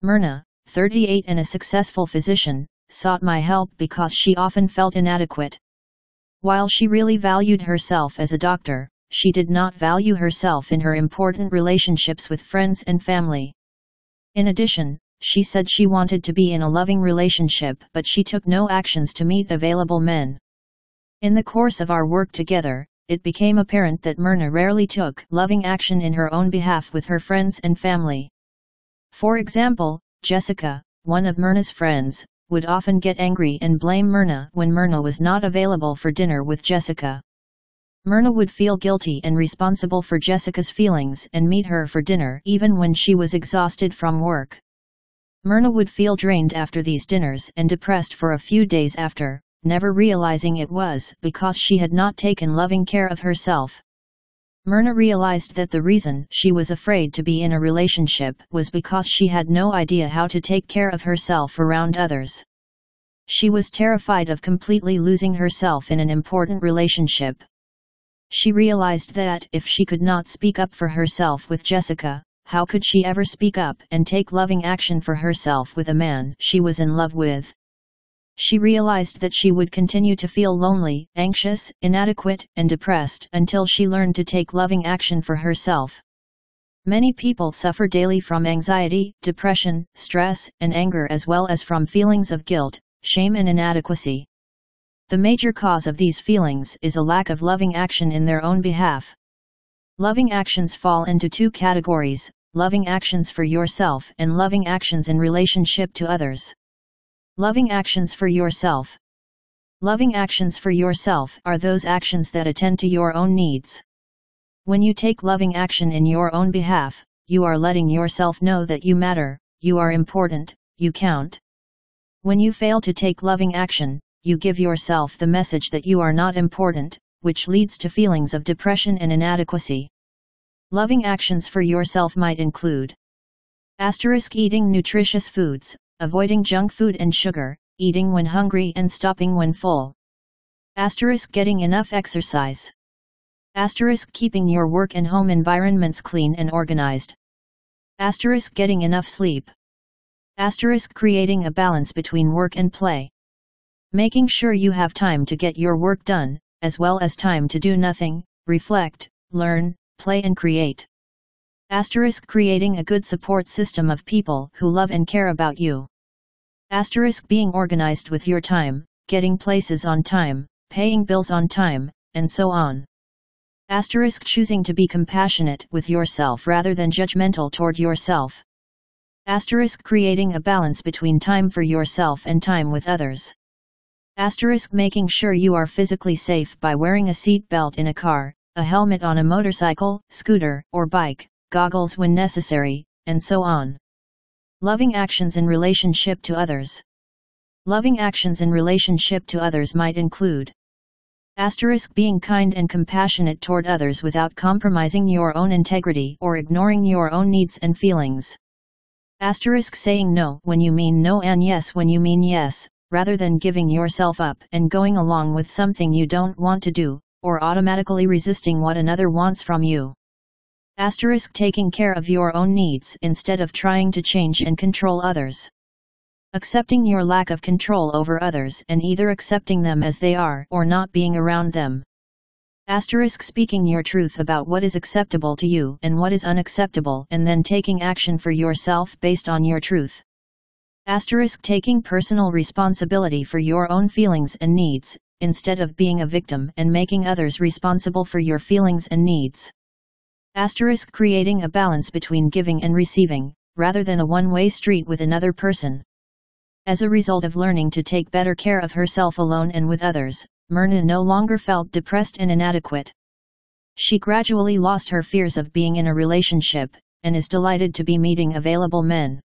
Myrna, 38 and a successful physician, sought my help because she often felt inadequate. While she really valued herself as a doctor, she did not value herself in her important relationships with friends and family. In addition, she said she wanted to be in a loving relationship, but she took no actions to meet available men. In the course of our work together, it became apparent that Myrna rarely took loving action in her own behalf with her friends and family. For example, Jessica, one of Myrna's friends, would often get angry and blame Myrna when Myrna was not available for dinner with Jessica. Myrna would feel guilty and responsible for Jessica's feelings and meet her for dinner even when she was exhausted from work. Myrna would feel drained after these dinners and depressed for a few days after, never realizing it was because she had not taken loving care of herself. Myrna realized that the reason she was afraid to be in a relationship was because she had no idea how to take care of herself around others. She was terrified of completely losing herself in an important relationship. She realized that if she could not speak up for herself with Jessica, how could she ever speak up and take loving action for herself with a man she was in love with? She realized that she would continue to feel lonely, anxious, inadequate, and depressed until she learned to take loving action for herself. Many people suffer daily from anxiety, depression, stress, and anger, as well as from feelings of guilt, shame, and inadequacy. The major cause of these feelings is a lack of loving action in their own behalf. Loving actions fall into two categories: loving actions for yourself and loving actions in relationship to others. Loving actions for yourself. Loving actions for yourself are those actions that attend to your own needs. When you take loving action in your own behalf, you are letting yourself know that you matter, you are important, you count. When you fail to take loving action, you give yourself the message that you are not important, which leads to feelings of depression and inadequacy. Loving actions for yourself might include: eating nutritious foods, avoiding junk food and sugar, eating when hungry and stopping when full. Getting enough exercise. Keeping your work and home environments clean and organized. Getting enough sleep. Creating a balance between work and play. Making sure you have time to get your work done, as well as time to do nothing, reflect, learn, play and create. Creating a good support system of people who love and care about you. Being organized with your time, getting places on time, paying bills on time, and so on. Choosing to be compassionate with yourself rather than judgmental toward yourself. Creating a balance between time for yourself and time with others. Making sure you are physically safe by wearing a seat belt in a car, a helmet on a motorcycle, scooter, or bike, goggles when necessary, and so on. Loving actions in relationship to others. Loving actions in relationship to others might include: being kind and compassionate toward others without compromising your own integrity or ignoring your own needs and feelings. Saying no when you mean no and yes when you mean yes, rather than giving yourself up and going along with something you don't want to do, or automatically resisting what another wants from you. Taking care of your own needs instead of trying to change and control others. Accepting your lack of control over others and either accepting them as they are or not being around them. Speaking your truth about what is acceptable to you and what is unacceptable and then taking action for yourself based on your truth. Taking personal responsibility for your own feelings and needs, instead of being a victim and making others responsible for your feelings and needs. Creating a balance between giving and receiving, rather than a one-way street with another person. As a result of learning to take better care of herself alone and with others, Myrna no longer felt depressed and inadequate. She gradually lost her fears of being in a relationship, and is delighted to be meeting available men.